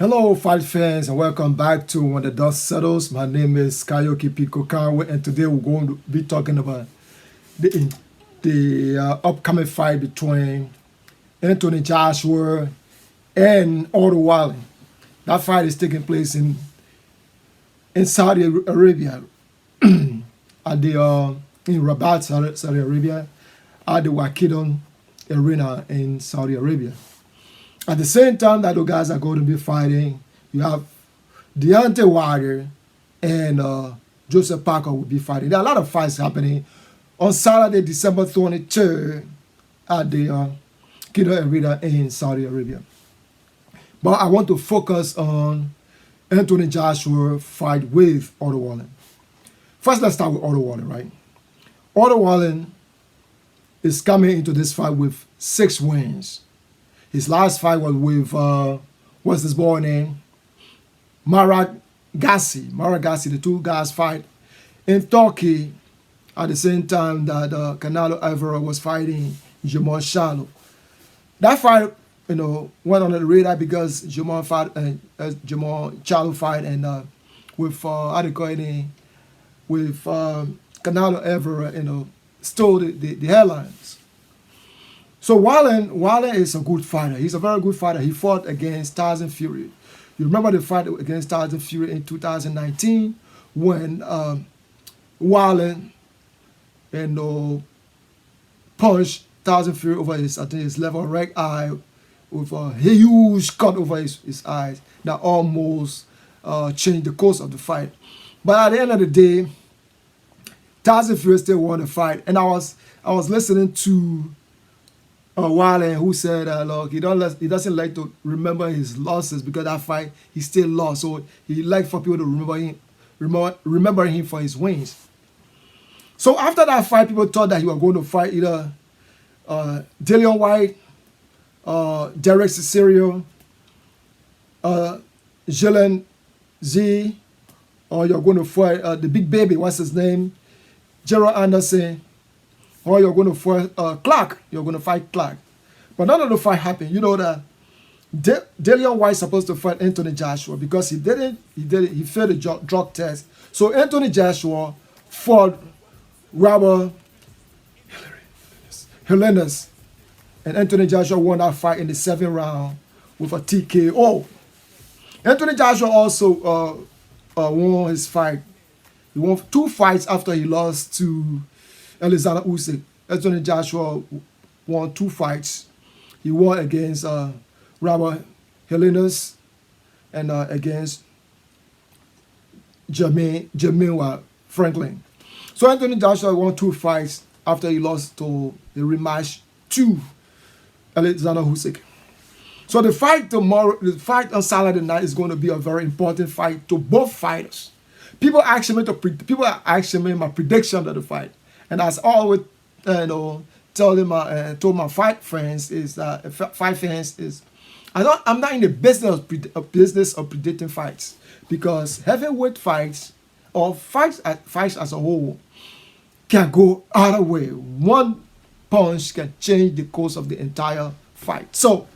Hello, fight fans, and welcome back to When the Dust Settles. My name is Kayoki Pico Kanwe, and today we're going to be talking about the upcoming fight between Anthony Joshua and Otto Wallin. That fight is taking place in Saudi Arabia, at the in Rabat, Saudi Arabia, at the Wakidon Arena in Saudi Arabia. At the same time that the guys are going to be fighting, you have Deontay Wilder and Joseph Parker will be fighting. There are a lot of fights happening on Saturday, December 23rd at the Kiddo Arena in Saudi Arabia. But I want to focus on Anthony Joshua fight with Otto Wallin. First, let's start with Otto Wallin, right? Otto Wallin is coming into this fight with 6 wins. His last fight was with, what's this boy name? Marag Gassi. The two guys fight in Turkey at the same time that Canelo Álvarez was fighting Jamal Charlo. That fight, went on the radar because Jamal Charlo fight and with how they call it, with Canelo Álvarez, stole the headlines. So Wallin is a good fighter. He's a very good fighter. He fought against Tyson Fury. You remember the fight against Tyson Fury in 2019 when Wallin punched Tyson Fury over his left or right eye with a huge cut over his eyes that almost changed the course of the fight. But at the end of the day, Tyson Fury still won the fight. And I was listening to Wallin, who said look, he doesn't like to remember his losses because that fight he still lost. So he liked for people to remember him for his wins. So after that fight, people thought that he was going to fight either Dillian White, Derek Cicero, Jalen Z, or you're going to fight the big baby, what's his name? Gerald Anderson. Or you're going to fight Clark. You're going to fight Clark. But none of the fight happened. You know that Dillian White supposed to fight Anthony Joshua because he failed the drug test. So Anthony Joshua fought Robert Hernandez. And Anthony Joshua won that fight in the 7th round with a TKO. Anthony Joshua also won his fight. He won 2 fights after he lost to Alexander Usyk. Anthony Joshua won 2 fights. He won against Robert Hernandez and against Jermaine Franklin. So Anthony Joshua won 2 fights after he lost to the rematch to Alexander Usyk. So the fight on Saturday night is going to be a very important fight to both fighters. People are asking me my prediction of the fight. And as I always, told my fight fans is I'm not in the business of predicting fights because heavyweight fights or fights as a whole can go either way. One punch can change the course of the entire fight. So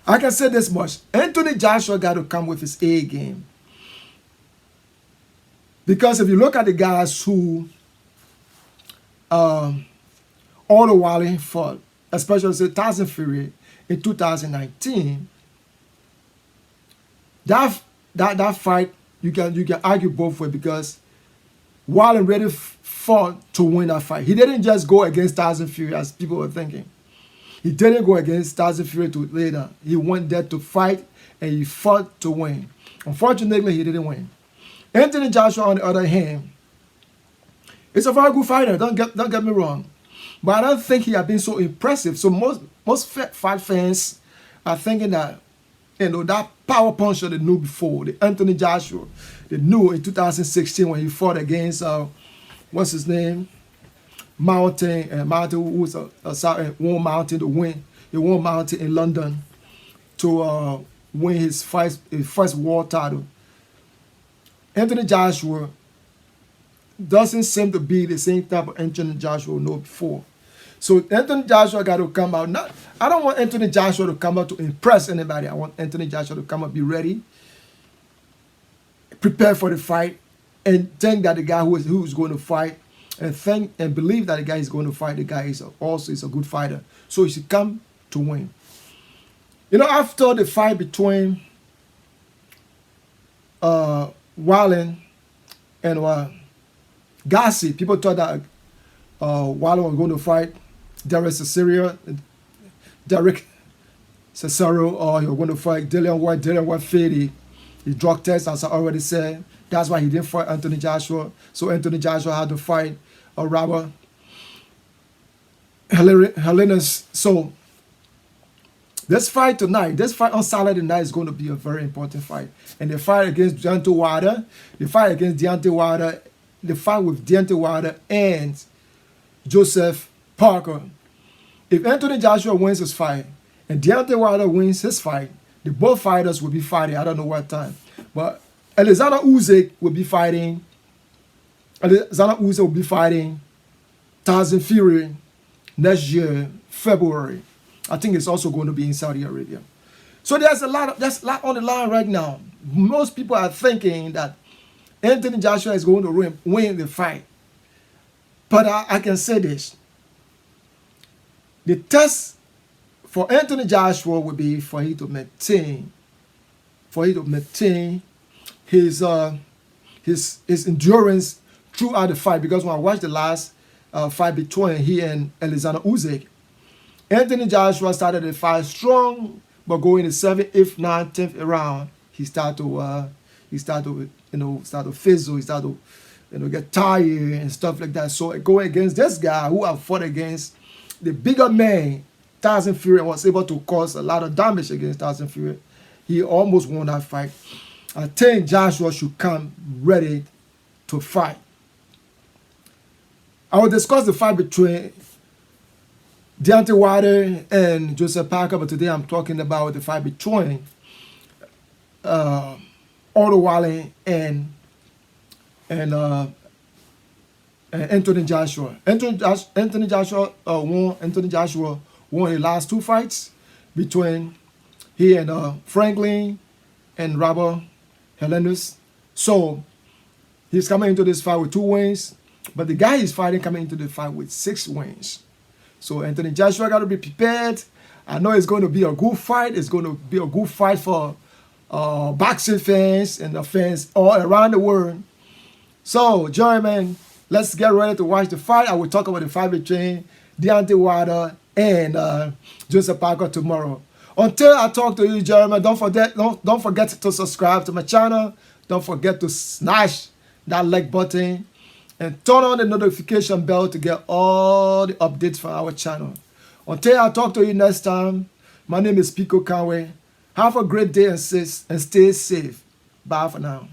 I can say this much: Anthony Joshua got to come with his A game because if you look at the guys who Otto Wallin fought, especially Tyson Fury in 2019. That fight you can argue both ways because Wallin really fought to win that fight. He didn't just go against Tyson Fury as people were thinking. He didn't go against Tyson Fury to later. He went there to fight and he fought to win. Unfortunately, he didn't win. Anthony Joshua, on the other hand, is a very good fighter. Don't get me wrong, but I don't think he has been so impressive. So most fight fans are thinking that that power punch that they knew before, the Anthony Joshua, they knew in 2016 when he fought against what's his name, Mountain who was won Mountain to win. He won Mountain in London to win his first world title. Anthony Joshua doesn't seem to be the same type of Anthony Joshua we know before. So Anthony Joshua got to come out. Not, I don't want Anthony Joshua to come out to impress anybody. I want Anthony Joshua to come out, be ready, prepare for the fight, and think that the guy who is going to fight, and think and believe that the guy is going to fight, the guy is also is a good fighter. So he should come to win. You know, after the fight between Wallin and Gassi, people thought that Wallin was going to fight Derek Cesaro, or he was going to fight Dillian White. Dillian White failed the drug test, as I already said. That's why he didn't fight Anthony Joshua. So Anthony Joshua had to fight Robert Helenius. So this fight tonight, this fight on Saturday night is going to be a very important fight. And the fight against Deontay Wilder, the fight with Deontay Wilder and Joseph Parker. If Anthony Joshua wins his fight and Deontay Wilder wins his fight, the both fighters will be fighting. I don't know what time, but Alexander Usyk will be fighting. Tyson Fury next year, February. I think it's also going to be in Saudi Arabia. So there's a lot on the line right now. Most people are thinking that Anthony Joshua is going to win the fight. But I can say this. The test for Anthony Joshua would be for him to maintain his endurance throughout the fight. Because when I watched the last fight between he and Alexander Usyk, Anthony Joshua started the fight strong, but going the 7th, 8th, 9th, 10th round, he started to fizzle, he started to get tired and stuff like that. So going against this guy who I fought against, the bigger man, Tyson Fury, was able to cause a lot of damage against Tyson Fury. He almost won that fight. I think Joshua should come ready to fight. I will discuss the fight between Deontay Wilder and Joseph Parker, but today I'm talking about the fight between Otto Wallin and Anthony Joshua. Anthony Joshua won the last two fights between he and Franklin and Robert Helenius. So he's coming into this fight with 2 wins, but the guy he's fighting coming into the fight with 6 wins. So Anthony Joshua got to be prepared. I know it's going to be a good fight. It's going to be a good fight for boxing fans and the fans all around the world. So, gentlemen, let's get ready to watch the fight. I will talk about the fight between Deontay Wilder and Joseph Parker tomorrow. Until I talk to you, gentlemen, don't forget to subscribe to my channel. Don't forget to smash that like button and turn on the notification bell to get all the updates from our channel. Until I talk to you next time, my name is Pico Conway. Have a great day and stay safe. Bye for now.